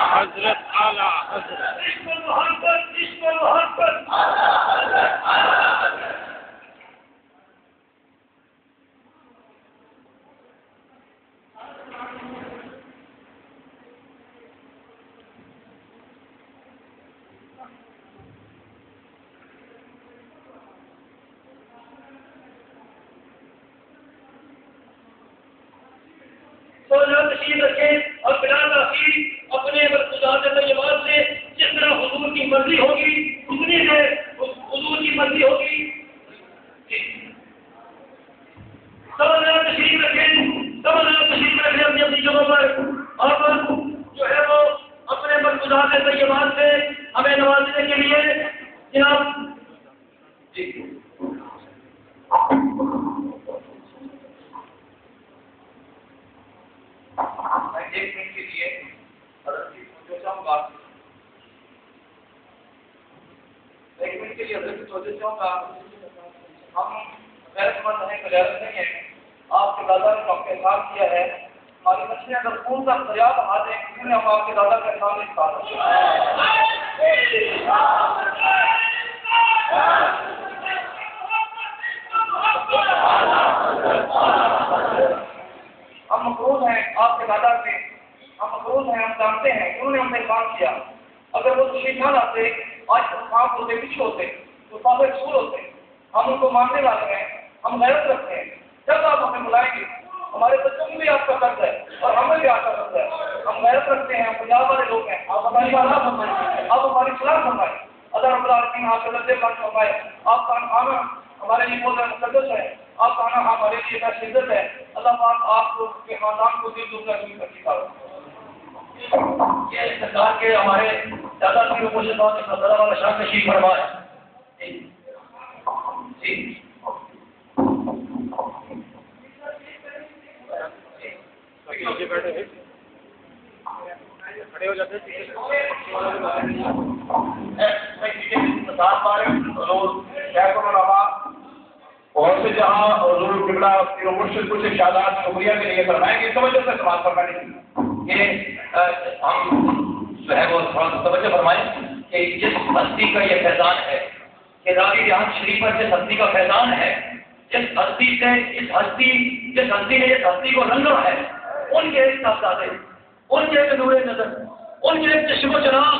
حضرت اعلیٰ تشریف رکھیں اور بلال آخر اپنے مرکوزات طیبات سے جس طرح حضور کی مرضی ہوگی اتنی دیر حضور کی مرضی ہوگی. تشریف رکھیں اپنی اپنی جگہوں پر اور جو ہے وہ اپنے مرکوزات طیبات سے ہمیں نوازنے کے لیے جناب ایک منٹ کے لیے حضرت کی توجہ چاہوں گا. ایک منٹ کے لیے حضرت کی توجہ چاہوں گا. ہم غیرت مند ہیں، غیرت نہیں ہیں. آپ کے دادا نے آپ کا احسان کیا ہے. ہماری مچھلیاں اگر خون کا دریا بہا دیں کیوں ہم آپ کے دادا کا احسان نہیں کھا سکتے. ہم مقروض ہیں آپ کے دادا سے، ہم مقروض ہیں، ہم جانتے ہیں انہوں نے ہم نے کام کیا. اگر وہ تشریف نہ لاتے آج آپ ہوتے پیچھے ہوتے تو صاحب اصول ہوتے. ہم ان کو ماننے والے ہیں، ہم غیرت رکھتے ہیں. جب آپ ہمیں بلائیں گے ہمارے بچوں کو بھی آپ کا قرض ہے اور ہمیں بھی آپ کا قرض ہے. ہم غیرت رکھتے ہیں، ہم پنجاب والے لوگ ہیں. آپ ہماری بات فرمائیں، آپ ہماری صلاح فرمائیں. اللہ رب العالمین آپ کے درجے پر فرمائے. آپ کا کھانا ہمارے لیے بہت مقدس ہے، آپ کا آنا ہمارے لیے بہت عزت ہے. اللہ پاک آپ کے خاندان کو دل دل کر کرتی کرو. یہ سرکار کے ہمارے دادا پیر و مرشد صاحب والا شان تشریف فرمائے. جی کھڑے ہو جاتے بہت سے جہاں حضور قبلہ پیر و مرشد کچھ ارشادات شکریہ کے لیے فرمائیں گے. اس توجہ سے سوال فرمانے کی کہ ہم جو ہے وہ توجہ فرمائیں کہ جس ہستی کا یہ فیضان ہے کہ راوی ریاض شریف پر جس ہستی کا فیضان ہے، جس ہستی نے اس ہستی کو رنگا ہے، ان کے ایک صاحبزادے، ان کے ایک نور نظر، ان کے ایک چشم و چراغ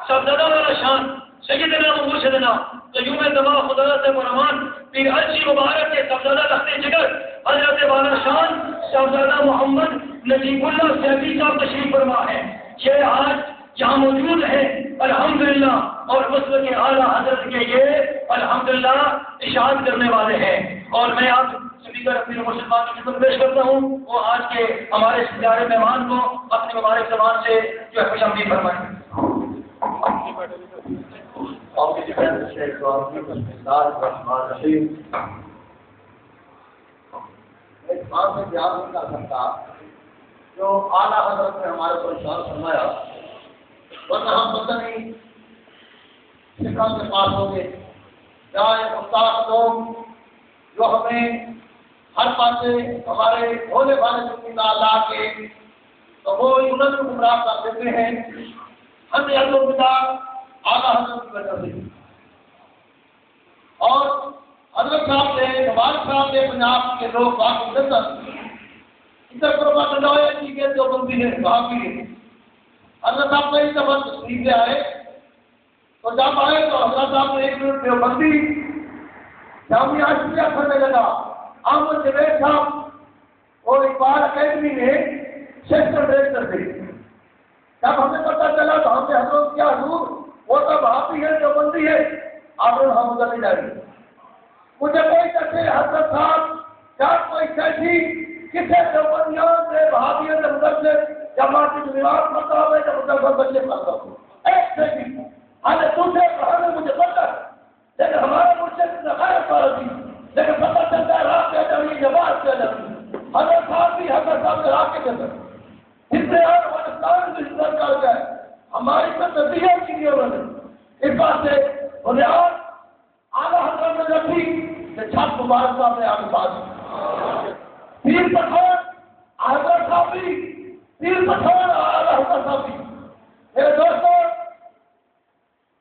صاحبزادہ والا شان سیدنا و مرشدنا قیوم دما خدا سے مرمان پیر عرشی مبارک کے صاحبزادہ تخت جگر حضرت والا شان صاحبزادہ محمد نجیب اللہ سیفی صاحب تشریف فرما ہے. یہ آج یہاں موجود ہے الحمدللہ اور وصل کے اعلیٰ حضرت کے یہ الحمدللہ اشاعت کرنے والے ہیں. اور میں آپ سپیکر اپنے مسلمان کی خدمت پیش کرتا ہوں، وہ آج کے ہمارے اس پیارے مہمان کو اپنی مبارک زبان سے جو ہے خوش آمدید فرمائیں. ایک بات میں بیان نہیں کر سکتا جو اعلیٰ حضرت نے ہمارے کو ارشاد فرمایا، ورنہ ہم پتہ نہیں سکھا کے پاس ہوں گے جائے استاد لوگ جو ہمیں ہر پاسے ہمارے بھولے بھالے چکی کا لا کے تو وہ انہیں گمراہ کر دیتے ہیں. ہمیں الوداع اعلیٰ حضرت کی وجہ سے اور حضرت صاحب نے نواز صاحب نے پنجاب کے لوگ باقی ادھر پروپا کنڈویا جی کے جو بندی ہے باقی ہے. حضرت صاحب کئی دفعہ تشریف لے آئے تو جب آئے تو حضرت صاحب نے ایک منٹ جو بندی جامعہ اشرفیہ کرنے لگا. احمد جوید صاحب اور اقبال اکیڈمی میں سیکٹر ڈائریکٹر تھے. جب ہمیں پتہ چلا تو ہم نے حضرت کیا حضور وہ سب آپ ہی ہے جو بندی ہے آپ نے ہم ادھر نہیں جائیں گے. مجھے کوئی کہتے حضرت صاحب کیا کوئی کیسی کسی جو بندیوں سے بھابیوں سے ادھر سے جماعت کی بنیاد مطلب ہے جب ادھر پر بچے پڑھتا ہوں ایک سیکنڈ حالے دوسرے کہانے مجھے پتہ ہے لیکن ہمارے مرشد نے غیر پالا دی لیکن پتہ چلتا ہے رات کے جب یہ جماعت کے جاتی حضرت صاحب بھی حضرت صاحب نے رات کے جاتا اس سے اور افغانستان میں ادھر کر گئے ہماری تو نتیجہ کی لیے انہوں نے اس بات سے بنیاد اعلیٰ حضرت نے رکھی کہ چھت مبارک صاحب نے آپ کے پاس پیر پٹھان حضرت صاحب بھی، پیر پٹھان حضرت صاحب بھی. میرے دوستوں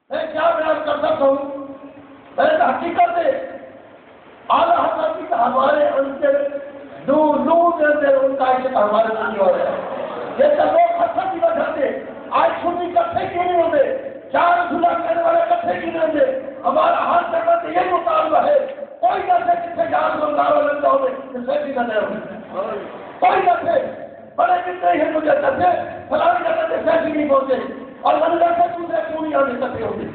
میں کیا بیان کر سکتا ہوں؟ میں حقیقت ہے اعلیٰ حضرت کی ہمارے اندر نور اندر ان کا عشق ہمارے اندر ہو رہا ہے. یہ تو لوگ حسد کی وجہ سے آج سنی کٹھے کیوں نہیں ہوتے؟ چار جھولا کہنے والے کٹھے کیوں نہیں ہوتے؟ ہمارا حال کرنا تو یہی مطالبہ ہے. کوئی نہ سے کتنے جان کو نارا لگتا ہوگے جسے بھی نہ دے ہوگی، کوئی نہ سے بڑے کتنے ہی مجھے کرتے فلانی جگہ سے سیسی نہیں پہنچے اور منظر سے دوسرے کیوں نہیں آنے کٹھے ہوتے؟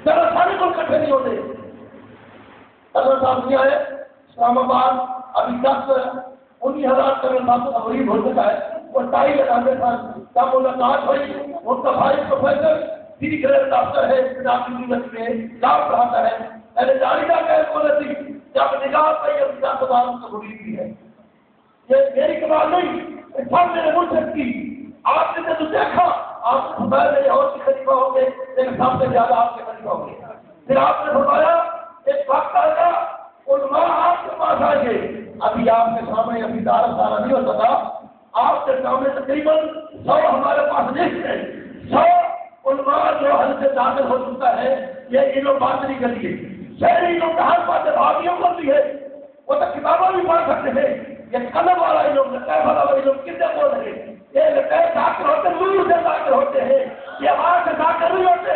چلو سارے کو کٹھے نہیں ہوتے. حضرت صاحب نہیں آئے اسلام آباد ابھی 10-19,000 کروڑ صاحب کا غریب ہو چکا ہے. وہ ٹائی لگاتے تھا کا ملاقات ہوئی. ان کا بھائی پروفیسر 3 گریڈ ڈاکٹر ہے یونیورسٹی میں لاپ پڑھاتا ہے. پہلے جاریدہ کہہ بولے تھی جب نگاہ پہ یہ سیاست ان کو غریب بھی ہے. یہ میری کمال نہیں، سب میرے ملک کی. آپ نے تو دیکھا آپ نے فرمایا میرے اور کے خلیفہ ہوں گے لیکن سب سے زیادہ آپ کے خلیفہ ہوں گے. پھر آپ نے فرمایا ایک وقت آئے گا علماء آپ کے پاس آئیں گے. ابھی آپ کے سامنے ابھی دارا سارا نہیں ہو سکا. آپ کے سامنے تقریباً 100 ہمارے پاس لسٹ ہے. 100 علماء جو حل سے داخل ہو چکا ہے. یہ علم بات نہیں کریے شہری علم کا ہر بات بھابیوں کو بھی ہے. وہ تو کتابیں بھی پڑھ سکتے ہیں. یہ قلم والا علم لطیف والا علم کتنے بول رہے ہیں؟ یہ لطیف ڈاکٹر ہوتے نور سے ڈاکٹر ہوتے ہیں. یہ آواز سے ڈاکٹر نہیں ہوتے.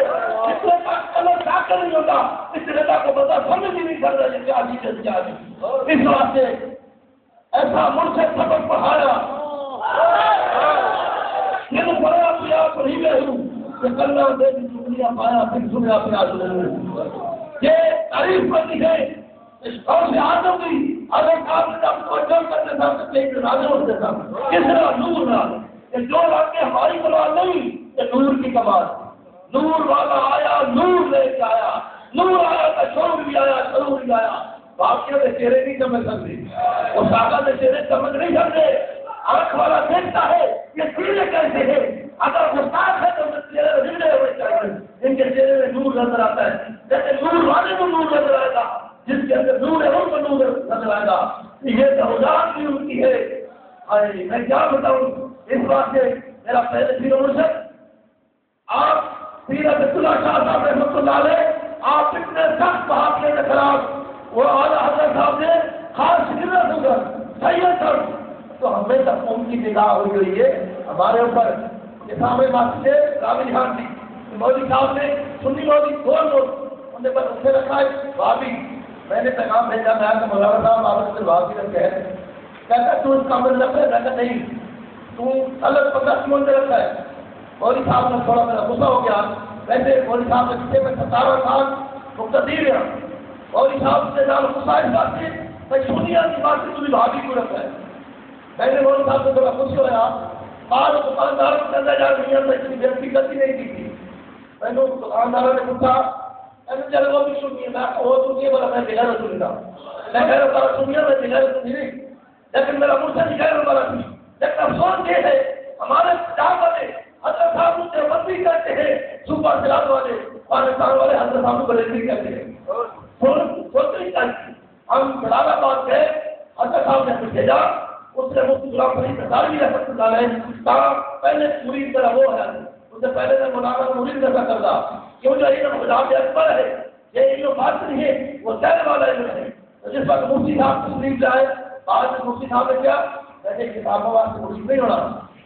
اس طرح کا قلم ڈاکٹر نہیں ہوتا. اس طرح کو بتا سمجھ ہی نہیں کر رہے کیا چیز کیا نہیں. اس واسطے ایسا ملک سے سبق پڑھایا یہ تو بڑا پیا پڑھی میں ہوں کہ کلّا دے دنیا پایا پھر سنیا پیا یہ تعریف کرتی ہے. اس قول سے آدم کی اگر آپ نے جب توجہ کرتے تھا تو ایک راجہ ہوتے تھا کس طرح نور نہ یہ جو راتیں ہماری کمال نہیں یہ نور کی کمال. نور والا آیا نور لے کے آیا. نور آیا تو شور بھی آیا شرور بھی آیا. باقیوں کے چہرے نہیں سمجھ سکتے. وہ ساگا کے چہرے سمجھ نہیں سکتے. آنکھ والا دیکھتا ہے یہ چہرے کیسے ہیں. اگر وہ صاف ہے تو چہرے ہلے ہوئے چاہیے. ان کے چہرے میں نور نظر آتا ہے. جیسے نور والے کو نور نظر آئے گا جس کے اندر نور ہے ان کو نور نظر آئے گا. یہ توجہ بھی ان کی ہے. میں کیا بتاؤں اس بات سے میرا پہلے پیر مرشد آپ پیر عبداللہ شاہ صاحب رحمۃ اللہ علیہ آپ اتنے سخت بحاثے کے خلاف وہ اعلیٰ حضرت صاحب نے خاص شکریہ سنگر سید صاحب تو ہمیں تک ان کی نگاہ ہوئی ہوئی ہے ہمارے اوپر. نظام مسجد راوی خان جی مولوی صاحب نے سنی مولوی دو لوگ انہوں نے بس اسے رکھا ہے بھابھی. میں نے پیغام بھیجا میں کہ مولانا صاحب آپ سے بھابھی رکھے ہیں. کہتا تو اس کام میں لگ رہے. میں کہا نہیں تو الگ 15 کیوں اندر رکھا ہے. مولوی صاحب نے تھوڑا میرا غصہ ہو گیا. ویسے مولوی صاحب کے پیچھے میں 17 سال مقتدیر ہے. مولوی صاحب سے زیادہ غصہ اس بات سے میں سنیا کی بات سے تمہیں بھابھی کو رکھا ہے. میں نے مولوی صاحب سے تھوڑا خوش ہوا. بعض دکانداروں کے اندر جا دنیا میں اتنی بےعزتی غلطی نہیں کی تھی. میں نے دکانداروں نے پوچھا چلے وہ بھی سنیے میں وہ سنیے بولا میں بغیر سنوں گا. میں غیر والا سنیا میں بغیر سنی نہیں لیکن میرا مرشد غیر والا تھی. لیکن افسوس یہ ہے ہمارے پنجاب والے حضرت صاحب سے بندی کرتے ہیں. صوبہ سلاد والے پاکستان والے حضرت صاحب کو بندی کرتے ہیں. سوچ نہیں چاہیے. ہم جلال آباد گئے حضرت صاحب نے ہمیں بھیجا. اس نے مفتی غلام فرید نثاری رحمۃ اللہ علیہ کہا پہلے مرید میرا وہ ہے اس سے پہلے میں مولانا مرید نظر کرتا کیوں جو علم خداب اکبر ہے یہ علم بات نہیں ہے وہ کہنے والا علم ہے. جس وقت مفتی صاحب تشریف لائے بعد میں مفتی صاحب نے کیا میں نے کتابوں واسطے مرید نہیں ہونا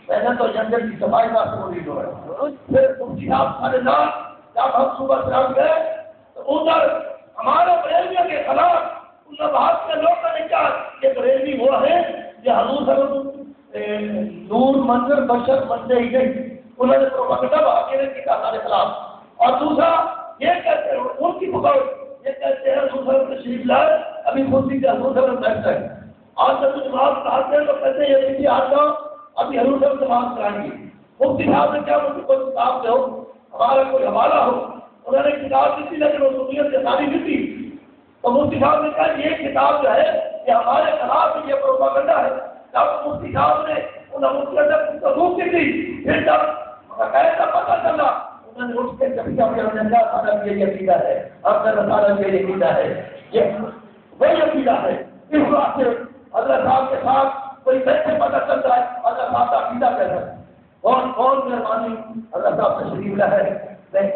میں نے تو جنگل کی صفائی واسطے مرید ہو رہا. پھر مفتی صاحب سارے نام جب ہم صبح شام گئے تو ادھر ہمارے بریلویوں کے خلاف ان بہت سے لوگ نے کیا کہ بریلوی وہ ہے یہ حضور صلی نور منظر بشر منظر ہی نہیں. انہوں نے پروپیگنڈا اکیلے کیا ہمارے خلاف. اور دوسرا یہ کہتے ہیں ان کی پکڑ یہ کہتے ہیں حضور صلی تشریف لائے ابھی مفتی کے حضور صلی بیٹھتا ہے. آج جب کچھ بات کہتے ہیں تو کہتے ہیں یہ پیچھے آتا ابھی حضور صلی سے بات کرائیں گے. مفتی صاحب نے کیا مجھے کوئی کتاب دے ہو ہمارا کوئی حوالہ ہو. انہوں نے کتاب دی تھی لیکن وہ سنیت سے ساری نہیں تھی. تو مفتی صاحب نے کہا یہ کتاب جو ہے یہ ہمارے خلاف یہ پروپیگنڈا ہے. جب مفتی صاحب نے انہیں مفتی سے روک کی تھی پھر جب کا پتہ چلا انہوں نے اٹھ کے کبھی اپنے سارا یہ عقیدہ ہے اپنا سارا یہ عقیدہ ہے یہ وہی عقیدہ ہے. اس واسطے حضرت صاحب کے ساتھ کوئی کیسے پتہ چلتا ہے حضرت صاحب کا عقیدہ کیسا ہے؟ کون کون مہربانی حضرت صاحب تشریف لائے نہیں.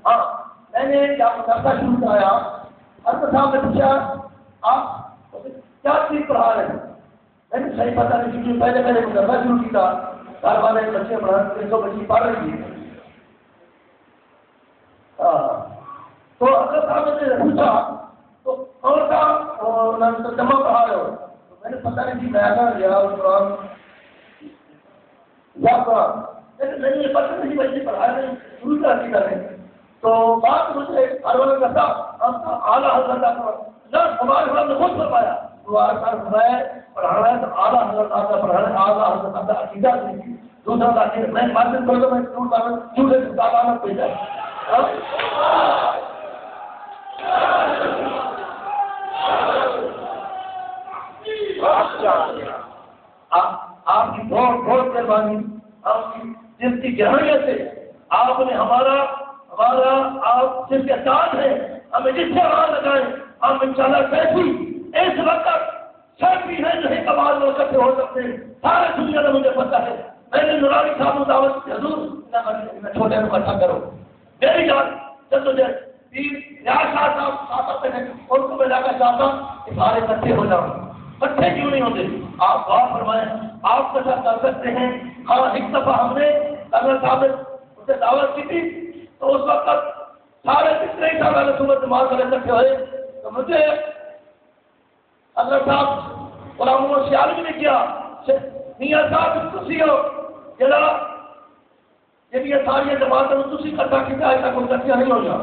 ہاں میں نے کیا مدرسہ شروع کرایا. حضرت صاحب نے پوچھا آپ کیا چیز پڑھا رہے ہیں؟ میں نے صحیح پتہ نہیں کیونکہ پہلے میں نے مدرسہ شروع کیا گھر والے بچے پڑھا 300 بچی پڑھ رہی تھی. تو حضرت صاحب نے پوچھا تو کون سا ترجمہ پڑھا رہے ہو؟ تو میں نے پتہ نہیں کہ میں یا قرآن یا قرآن میں نے یہ پتہ نہیں بچے پڑھا رہے ہیں شروع کر دی کریں. تو بات مجھے ہر والا کرتا اعلیٰ حضرت ہمارے صاحب نے خود فرمایا پڑھانا ہے تو اعلیٰ حضرت کا پڑھانا ہے. اعلیٰ حضرت کا عقیدہ نہیں دوسرا تاکہ میں معلوم کر دوں میں جھوٹے تعلق بھیجا. آپ کی بہت بہت مہربانی. آپ کی جس کی گہریت سے آپ نے ہمارا آپ جس کے ساتھ ہیں ہمیں جس سے آواز لگائیں ہم انشاءاللہ کیسی اس وقت سب بھی ہیں جو ہے کمال ہو سکتے ہو سکتے ہیں سارے دنیا میں مجھے پتہ ہے. میں نے نورانی صاحب کو دعوت کی حضور چھوٹے کو اکٹھا کرو میری جان جب تجھے صاحب ہیں ان کو میں لا کر چاہتا کہ سارے اکٹھے ہو جاؤں. اکٹھے کیوں نہیں ہوتے؟ آپ دعا فرمائیں آپ کے ساتھ کر سکتے ہیں. ہاں ایک دفعہ ہم نے اگر صاحب نے اسے دعوت کی تھی تو اس وقت سارے جتنے ہی صاحب صبح دماغ کرے اکٹھے ہوئے تو مجھے اللہ صاحب غلام محمد سیالوی نے کیا میاں صاحب تسی ہو جڑا جب یہ ساری جماعتیں تسی اکٹھا کیا ایسا کوئی اکٹھا نہیں ہو جا.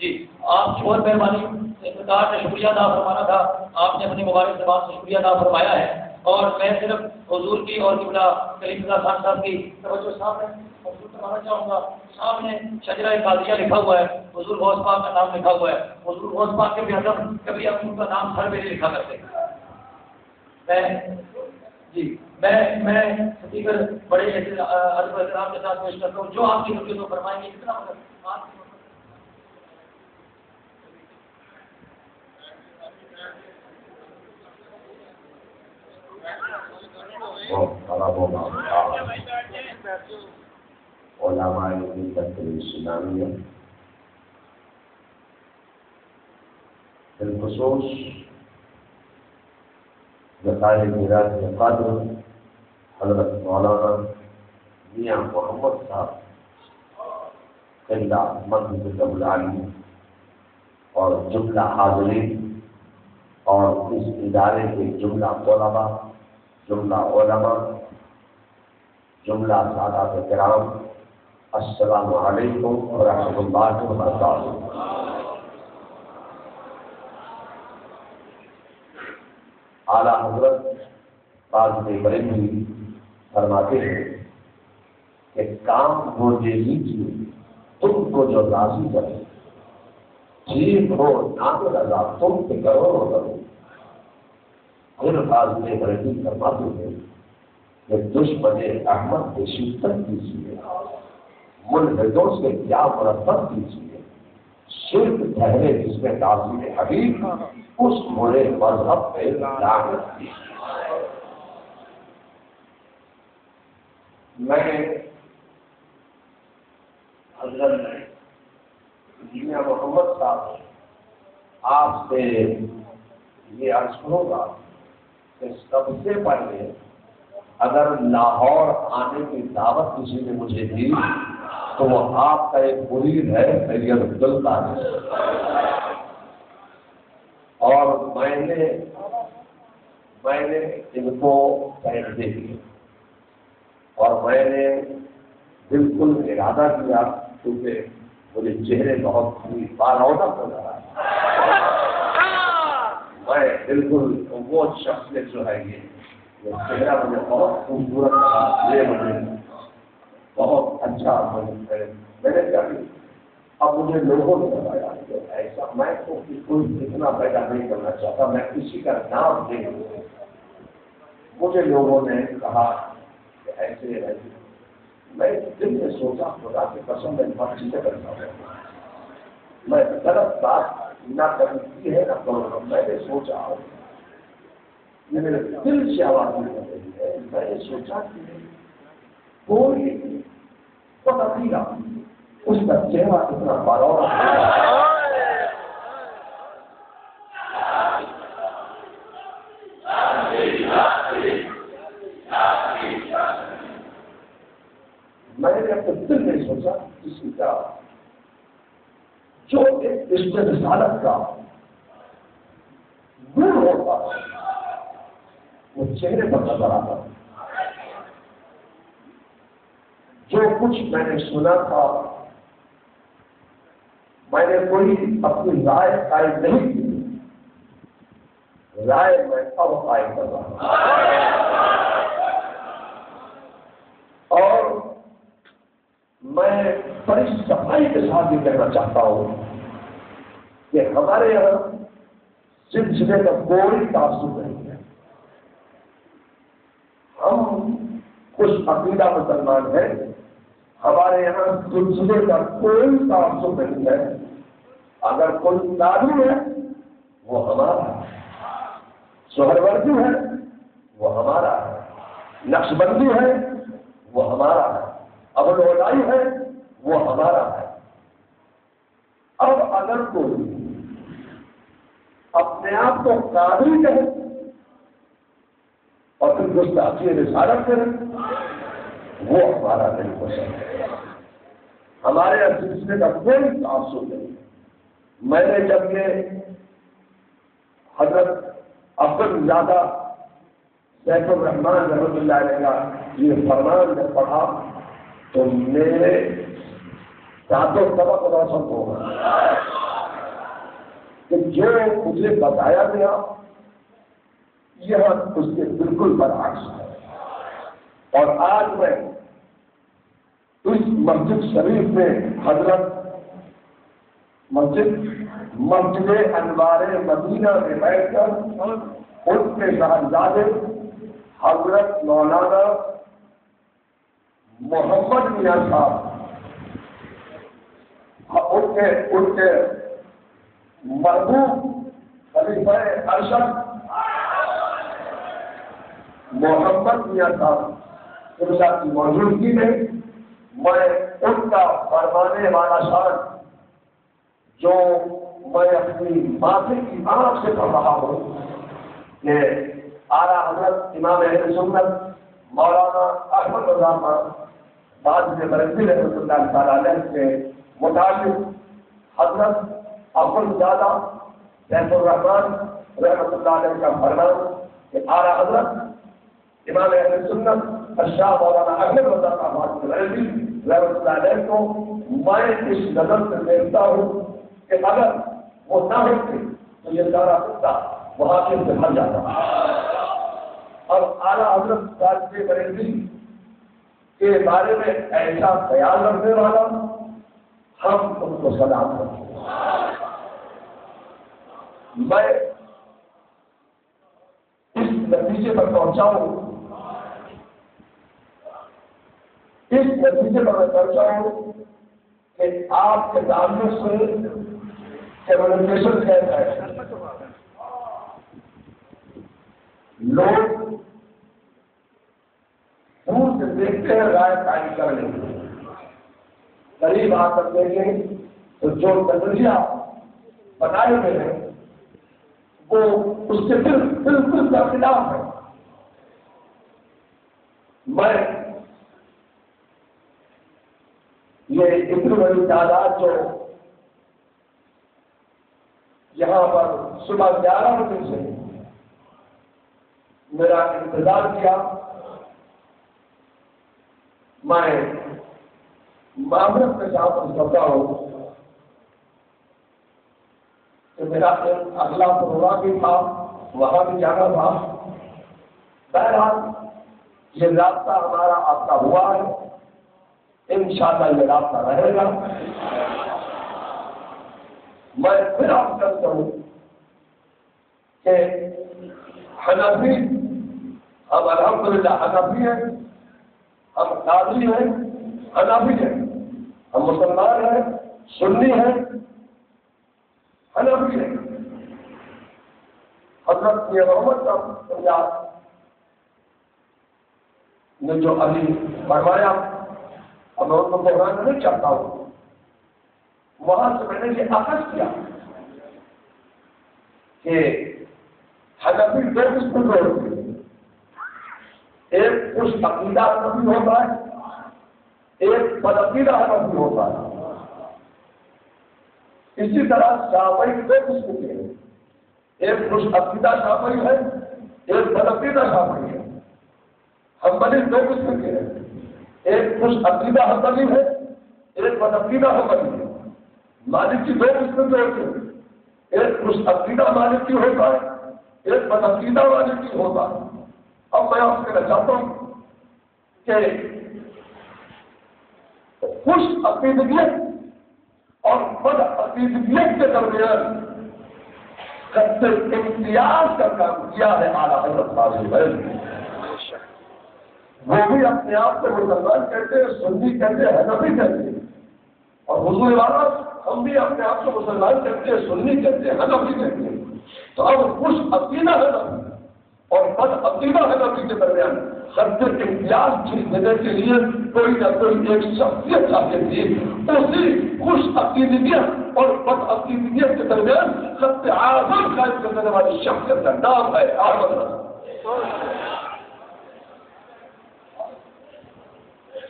جی آپ کی بہت مہربانی. اقتدار نے شکریہ ادا فرمانا تھا. آپ نے اپنی مبارک زبان سے شکریہ ادا فرمایا ہے اور میں صرف حضور کی اور قبلہ کلیم اللہ خان صاحب کی توجہ سامنے حضور کروانا چاہوں گا. سامنے شجرہ قادریہ لکھا ہوا ہے, حضور غوث پاک کا نام لکھا ہوا ہے. حضور غوث پاک کے بھی حضرت کبھی ان کا نام سر پہ لکھا کرتے ہیں. میں اسپیکر بڑے ادب احترام کے ساتھ پیش کرتا ہوں جو آپ کی حقیقت فرمائیں گے. کتنا علماء ملت الاسلامیہ بالخصوص ذخائر میراث قدر حضرت مولانا میاں محمد صاحب قلعہ مسجد العالی اور جملہ حاضرین اور اس ادارے کے جملہ طلباء جملہ علماء جملہ سادات کرام السلام علیکم ورحمۃ اللہ وبرکاتہ. اعلیٰ حضرت فاضل بریلوی فرماتے ہیں کہ کام وہ یہ لیجیے تم کو جو راضی کرے, ٹھیک ہو نام رضا تم پہ کرو کرو. پھر فاضل بریلوی فرماتے ہیں کہ دشمن احمد سے شدت کیجیے, ملحدوں سے کیا مرتب کیجیے, شرک ٹھہرے جس میں تعظیم حبیب اس برے مذہب پہ لعنت کیجیے. میں حضرت میاں محمد صاحب آپ سے یہ عرض کروں گا کہ سب سے پہلے اگر لاہور آنے کی دعوت کسی نے مجھے دی تو وہ آپ کا ایک مرید ہے سید عبدالقادر, اور میں نے ان کو پیسے دیے اور میں نے بالکل ارادہ کیا کیونکہ مجھے چہرے بہت بارونق نظر آئے. میں بالکل وہ شخصیت جو ہے یہ چہرہ مجھے بہت خوبصورت لگا, یہ مجھے بہت اچھا میں نے کیا اب مجھے لوگوں نے بتایا کہ ایسا میں تو کوئی اتنا پیدا نہیں کرنا چاہتا, میں کسی کا نام نہیں. مجھے لوگوں نے کہا کہ ایسے ایسے، میں دل میں سوچا خدا کی قسم میں بہت چیزیں کرتا ہوں، میں غلط بات نہ کرنی ہے نہ کروں، میں نے سوچا یہ میرے دل سے آواز کر رہی ہے، میں نے سوچا کہ کوئی پتہ اس کا چہرہ اتنا بارورا میں نے اپنے دل میں سوچا کسی کا جو ایک رسالت کا نور ہوتا وہ چہرے پر نظر آتا، جو کچھ میں نے سنا تھا میں نے کوئی اپنی رائے قائم نہیں کی، رائے میں اب قائم کر رہا ہوں، اور میں بڑی صفائی کے ساتھ یہ کہنا چاہتا ہوں کہ ہمارے یہاں سلسلے کا کوئی تعصب نہیں ہے، ہم کچھ عقیدہ مسلمان ہیں، ہمارے یہاں سلسلے کا کوئی تعصب نہیں ہے، اگر کوئی قانون ہے وہ ہمارا ہے، سہروردی ہے وہ ہمارا ہے، نقش بندی ہے وہ ہمارا ہے، ابو العلائی ہے وہ ہمارا ہے۔ اب اگر کوئی اپنے آپ کو قادری کہے اور پھر گستاخی رسالت کرے وہ ہمارا نہیں ہو سکتا، ہمارے سلسلے کا کوئی تعصب نہیں۔ میں نے جب یہ حضرت عبدالزادہ سیف الرحمان رحمۃ اللہ علیہ کا یہ فرمان جب پڑھا تو میرے ساتوں سبق روشن ہوگا کہ جو مجھے بتایا گیا یہ اس کے بالکل برعکس ہے، اور آج میں اس مسجد شریف میں حضرت مسجد انوار مدینہ میں بیٹھ کر ان کے صاحبزادے حضرت مولانا محمد میاں صاحب ان کے مرحوم خلیفہ ارشد محمد میاں صاحب کی موجودگی میں میں ان کا فرمانے والا شان جو میں اپنی ماتھے کی آنکھ سے پڑھ رہا ہوں کہ اعلیٰ حضرت امام اہل سنت مولانا احمد رضا بعد میں برکتی رحمۃ اللہ تعالی علیہ کے متعلق حضرت عبدالزادہ سیف الرحمان رحمۃ اللہ علیہ کا فرمان کہ اعلیٰ حضرت امام اہل سنت شاہ مولانا احمد رضا رحمۃ اللہ علیہ کو میں اس نظر سے دیکھتا ہوں کہ اگر وہ نہ ہوتے تو یہ سارا خطہ وہاں سے بھر جاتا، اور اعلیٰ حضرت صاحب بریلوی کے بارے میں ایسا خیال رکھنے والا ہم ان کو سلام کرتے ہیں۔ میں اس نتیجے پر پہنچا ہوں کہ آپ کے تعلق سے کمیونیکیشن کیسا ہے، لوگ دور سے دیکھتے ہیں رائے قائم کر لیں گے، قریب آ کر دیکھیں تو جو نظریہ بنائے ہوئے ہیں وہ اس سے بالکل کا خلاف ہے۔ میں یہ اتنی بڑی تعداد جو یہاں پر صبح 11 بجے سے میرا انتظار کیا، میں معاملت کے ساتھ کرتا ہوں کہ میرا اگلا پروگرام بھی تھا، وہاں بھی جانا تھا۔ بہرحال یہ رابطہ ہمارا آپ کا ہوا ہے، انشاءاللہ یہ رابطہ رہے گا۔ میں پھر آپ کرتا ہوں کہ حنفی ہم الحمدللہ حنفی ہیں، ہم قادری ہیں، حنفی ہیں، ہم مسلمان ہیں، سنی ہیں، حنفی ہیں۔ حضرت محمد صاحب نے جو ابھی فرمایا، اب میں ان کو بحران نہیں چاہتا ہوں، وہاں سے میں نے یہ اخذ کیا کہ حنفی دو قسم کے ہوتے ہیں، ایک خوش عقیدہ حنفی ہوتا ہے، ایک بدعقیدہ حنفی ہوتا ہے۔ اسی طرح شافعی دو قسم کے ہیں، ایک خوش عقیدہ شافعی ہے، ایک بدعقیدہ شافعی ہے۔ حنبلی دو قسم کے ہیں، ایک خوش عقیدہ حنبلی ہے، ایک بدعقیدہ حنبلی ہے۔ مالکی دو قسم کے ہوتے ہیں، ایک خوش عقیدہ مالکی ہوتا ہے، ایک بدعقیدہ مالکی ہوتا ہے۔ اب میں آپ سے کہنا چاہتا ہوں کہ خوش عقیدگیت اور بد عقیدگیت کے درمیان خط امتیاز کا کام کیا ہے اعلیٰ حضرت فاضل نے۔ وہ بھی اپنے آپ کو مسلمان کہتے ہیں، سنی کہتے ہیں، حنفی کہتے ہیں، اور حضور والا ہم بھی اپنے آپ کو مسلمان کہتے ہیں، سنی کہتے ہیں، حنفی کہتے ہیں۔ تو اب خوش عقیدہ حنفی اور بد عقیدہ حنفی کے درمیان خط امتیاز دینے کے لیے کوئی نہ کوئی ایک شخصیت چاہیے تھی، اسی خوش عقیدگیت اور بد عقیدگیت کے درمیان خط اعظم قائم کرنے والی شخصیت کا نام ہے احمد رضا۔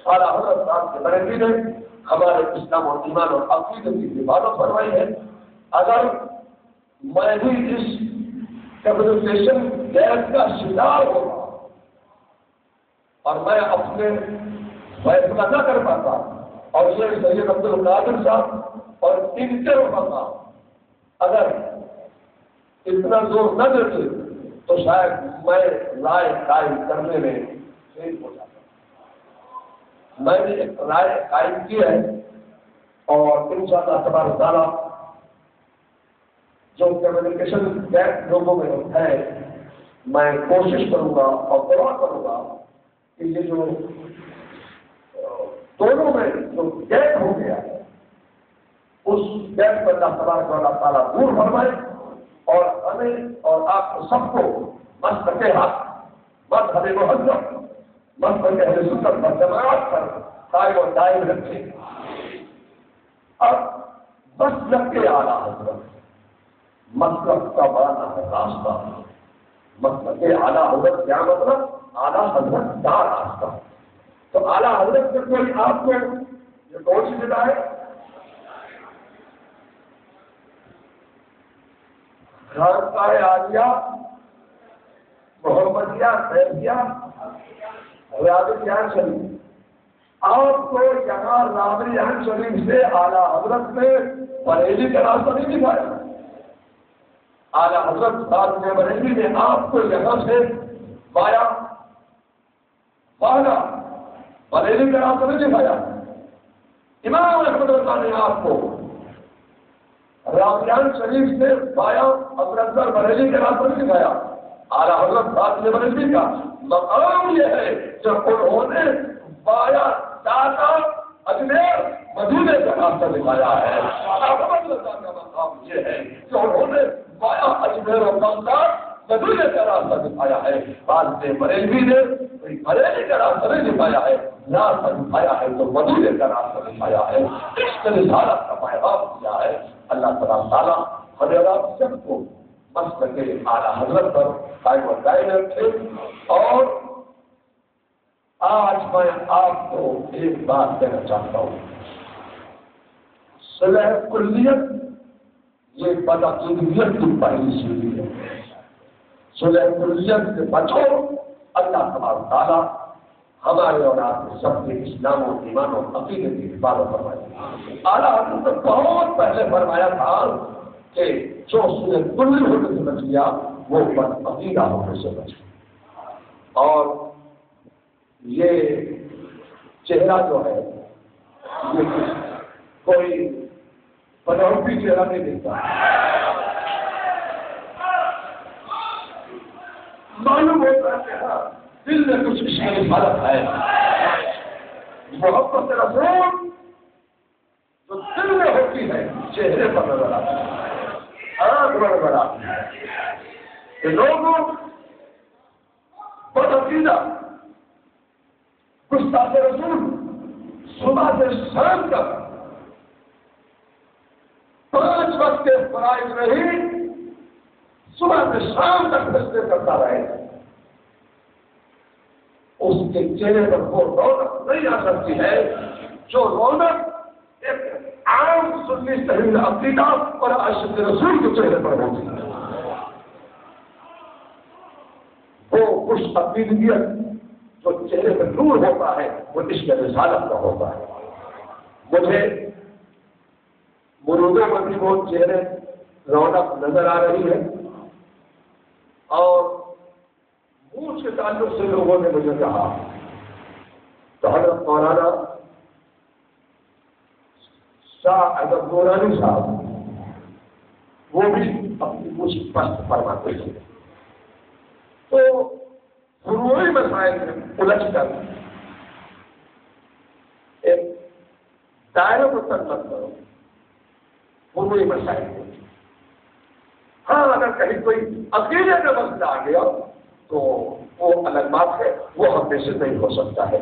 اعلیٰ حضرت صاحب کے بریلوی نے ہمارے اسلام اور ایمان اور عقیدت کی حفاظت فرمائی ہے۔ اگر میں بھی اس کمیونیکیشن گیس کا شکار ہوگا اور میں اپنے فیصلہ نہ کر پاتا اور یہ سید عبد القادر صاحب اور ان کے علماء اگر اتنا زور نہ دیتے تو شاید میں رائے قائم کرنے میں فیل ہو جاتا۔ میں نے ایک رائے قائم کی ہے اور انشاءاللہ تبارک تعالیٰ جو کمیونیکیشن گیپ لوگوں میں ہے، میں کوشش کروں گا اور دعا کروں گا کہ یہ جو دونوں میں جو گیپ ہو گیا ہے اس گیپ پر اللہ تبارک تعالیٰ دور فرمائے اور ہمیں اور آپ کو سب کو مسلک حق، مذہب مہذب، مسلک اہل سنت و جماعت پر قائم و دائم رکھے۔ اب مسلک کے اعلیٰ حضرت، مسلک کا بڑا ہے راستہ، مسلک کے اعلیٰ حضرت کیا مطلب؟ اعلیٰ حضرت کا راستہ۔ تو اعلیٰ حضرت سے کوئی آپ کو یہ کون سی جگہ ہے؟ خانقاہ عالیہ، محمدیہ، سیدیہ، ریاض جان شریف۔ آپ کو یہاں راوی جان شریف سے اعلیٰ حضرت نے بریلی کا راستہ نہیں دکھایا۔ اعلیٰ حضرت صاحب نے بریلی نے آپ کو یہاں سے بایا بالا بریلی کا راستہ نہیں دکھایا۔ امام احمد رضا نے آپ کو راویان شریف سے بایا ابرزر بریلی کا راستہ نہیں دکھایا۔ اعلیٰ حضرت صاحب نے بریلی کا مقام یہ ہے جو انہوں نے بایا ڈاکا اجمیر مدینے کا راستہ دکھایا ہے۔ احمد رضا کا مقام یہ ہے کہ انہوں نے بایا اجمیر و بغداد مدینے کا راستہ دکھایا ہے۔ بعد میں بریلوی نے کوئی بریلی کا راستہ نہیں دکھایا ہے، راستہ دکھایا ہے تو مدینے کا راستہ دکھایا ہے۔ اس نے رسالت کا پیغام دیا ہے۔ اللہ تعالیٰ ہمیں آپ سب کو مسلک کے اعلیٰ حضرت پر قائم و دائم رکھے۔ اور آج میں آپ کو ایک بات کہنا چاہتا ہوں، صلح کلیت یہ بدعقیدگیت کی پہلی سیڑھی ہے۔ صلح کلیت سے بچو، اللہ تبارک تعالیٰ ہمارے اور آپ کے سب کے اسلام و ایمان و عقیدے کی حفاظت فرمائے۔ اعلیٰ حضرت نے بہت پہلے فرمایا تھا کہ جو صلح کلی ہونے سے بچ گیا وہ بدعقیدہ ہونے سے بچ گیا۔ اور یہ چہرہ جو ہے یہ کوئی بناوٹی چہرہ نہیں دیتا، معلوم ہوتا ہے کہ ہاں دل میں کچھ عشق رسالت ہے. محبت رسول جو دل میں ہوتی ہے چہرے پر نظر آتی ہے, آنکھ میں نظر آتی ہے. کہ لوگوں بدعقیدہ گستاخ رسول صبح سے شام تک 5 وقت کے فرائض نہیں, صبح سے شام تک سجدے کرتا رہے, اس کے چہرے پر وہ رونق نہیں آ سکتی ہے جو رونق ایک عام سنی صحیح عقیدہ اور عاشق رسول کے چہرے پر ہوتی ہے. وہ خوش عقیدگیت جو چہرے پر نور ہوتا ہے وہ عشق رسالت کا ہوتا ہے. مجھے مرودوں میں بھی وہ چہرے رونق نظر آ رہی ہے, اور منہ کے تعلق سے لوگوں نے مجھے کہا تو حضرت مولانا شاہ احمد نورانی صاحب وہ بھی اپنی مجھ پست فرماتے تھے. تو فروعی مسائل میں الجھ کر ایک دائرے کو تک مت کرو فروعی مسائل میں. ہاں اگر کہیں کوئی عقیدے کا مسئلہ آ گیا تو وہ الگ بات ہے, وہ ہم میں سے نہیں ہو سکتا ہے.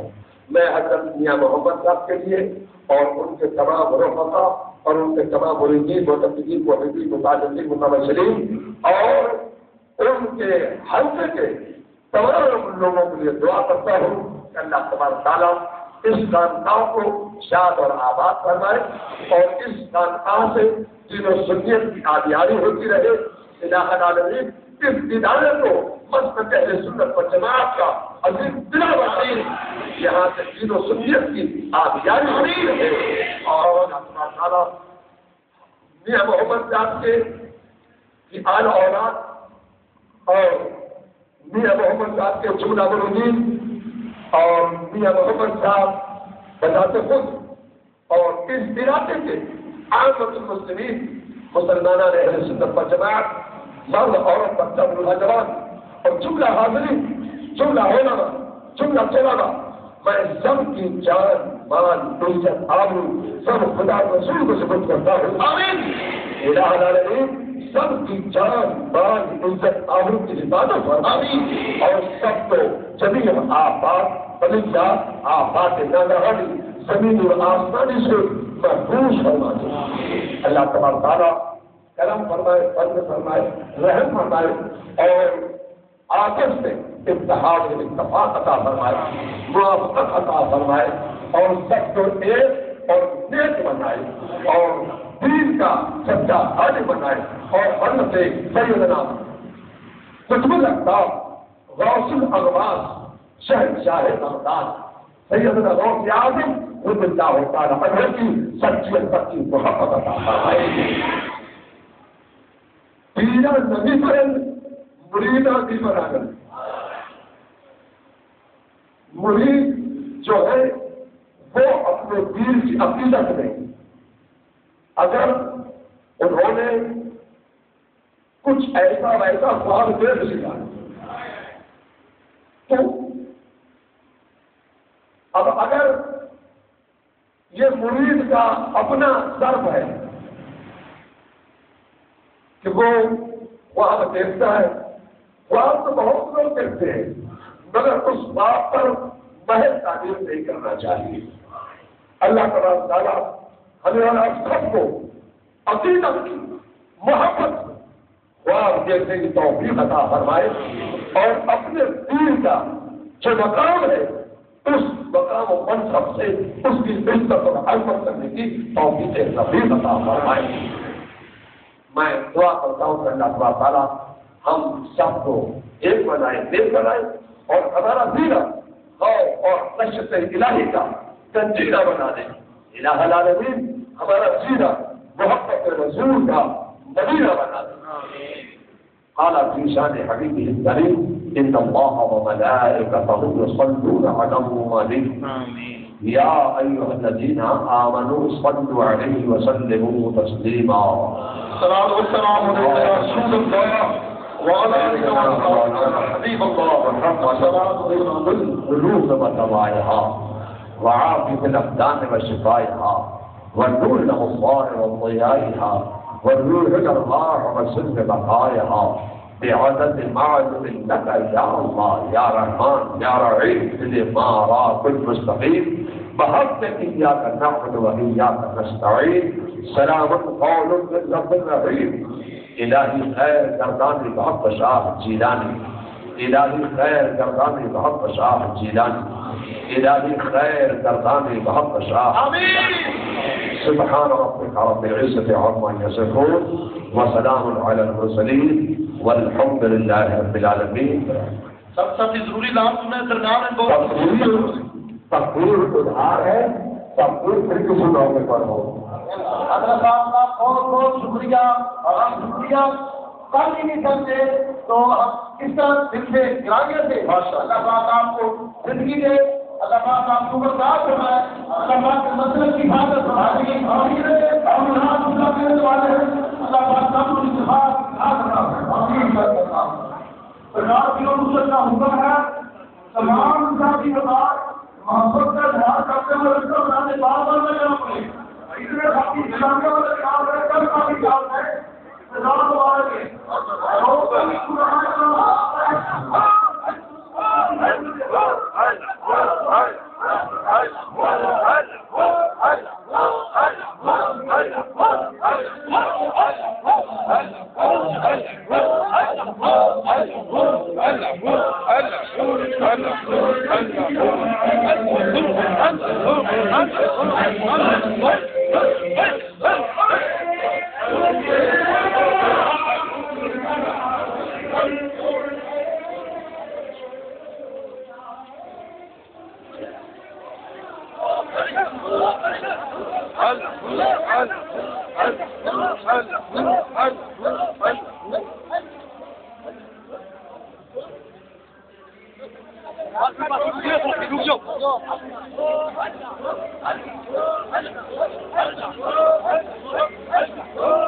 میں حضرت میاں محمد صاحب کے لیے اور ان کے تمام رفقا اور ان کے تمام مریدین معتقدین محبین متعلقین متوسلین اور ان کے حلقے کے تمام لوگوں کے لیے دعا کرتا ہوں کہ اللہ تبارک تعالیٰ اس خانقاہ کو شاد اور آباد فرمائے, اور اس خانقاہ سے دین و سنیت کی آبیاری ہوتی رہے. الہ العالمین اس ادارے کو مسلک اہل سنت و جماعت کا عظیم بنا بنائے, یہاں سے دین و سنیت کی آبیاری ہوتی رہے. اور اللہ تعالیٰ میاں محمد صاحب کے آل اولاد اور میاں محمد صاحب کے جملہ مریدین اور میاں محمد صاحب بذات خود اور اس علاقے کے عامت المسلمین مسلمانان اہل سنت و جماعت مرد عورت بچہ بوڑھا جوان اور جملہ حاضرین جملہ علماء جملہ طلباء, میں سب کی جان مال عزت آبرو سب خدا رسول کو سپرد کرتا ہوں. آمین. الہ العالمین سب کی جان مال عزت آبرو کی حفاظت فرما, اور سب کو جمیع آفات پرندہ آفات ناگہانی زمین اور آسمانی سے محفوظ فرما دے. اللہ تبارک تعالیٰ کرم فرمائے, فضل فرمائے, رحم فرمائے اور آپس میں اتحاد اتفاق عطا فرمائے, موافقت عطا فرمائے, اور سب کو ایک اور نیک بنائے اور دین کا سچا حاجی بنائے. اور حضرت سیدنا قطب الاقطاب غوث الاغواث شہنشاہ بغداد سیدنا غوث اعظم رضی اللہ تعالیٰ عنہ کی سچی سچی محبت عطا فرمائے. پیرا نبی فرن مریدہ بھی برابر. مرید جو ہے وہ اپنے دین کی عقیدت میں اگر انہوں نے کچھ ایسا ویسا خواب دیکھ لیا تو اب اگر یہ مرید کا اپنا ضرب ہے کہ وہ خواب دیکھتا ہے, خواب تو بہت لوگ دیکھتے ہیں مگر اس بات پر محض تعلیم نہیں کرنا چاہیے. اللہ تبارک تعالیٰ ہمیں اور آپ سب کو عقیدت کی محبت خواب دیکھنے کی توفیق عطا فرمائے, اور اپنے دین کا جو مقام ہے اس مقام و منصب سے اس کی عزت اور حرمت کرنے کی توفیق نصیب عطا فرمائے. میں دعا کرتا ہوں کہ اللہ تبارک تعالیٰ ہم سب کو ایک بنائے, نیک بنائے, اور ہمارا سینہ اور نشت الہی کا کنجینہ بنا دے. الہ العالمین ہمارا سینہ محبت رسول کا مدینہ بنا دے. قال في شان حبيبه الكريم ان الله وملائكته يصلون على النبي يا ايها الذين امنوا صلوا عليه وسلموا تسليما. الصلاه والسلام على رسول الله وعلى حبيب الله محمد صلاة القلوب وطوائها وعافية الأبدان وشفائها والنور الأبصار وضيائها والروح الأرواح وسلم بقائها بعدد معلوم لك يا الله يا رحمن يا رحيم لما أراك المستقيم بحق إياك نعبد وإياك نستعين سلام قول من رب رحيم الہی خیر گردانی بحق شاہ جیلانی الہی خیر گردانی بحق شاہ جیلانی الہی خیر گردانی بحق شاہ سبحان ربك رب العزة عما يصفون وسلام على المرسلين والحمد لله رب العالمين سب سے ضروری نام تمہیں درمیان میں بہت تقریر ادھار ہے تقریر پھر کسی موقع پر ہو حضرت صاحب کا بہت بہت شکریہ اور ہم شکریہ کر ہی نہیں سکتے تو ہم کس طرح دل سے گرانیہ سے اللہ پاک آپ کو زندگی دے اللہ پاک آپ کو برکات فرمائے اللہ پاک کے مسلک کی حفاظت فرمائے اللہ پاک سب کو اتفاق سرکار کی رسول کا حکم ہے تمام ذاتی بات محبت کا اظہار کرتے ہوئے اس کو بنانے بار بار میں کرنا پڑے اتنے باقی اسلامیہ والے کام ہے کل کافی کام ہے نظام تو آ رہے Allez,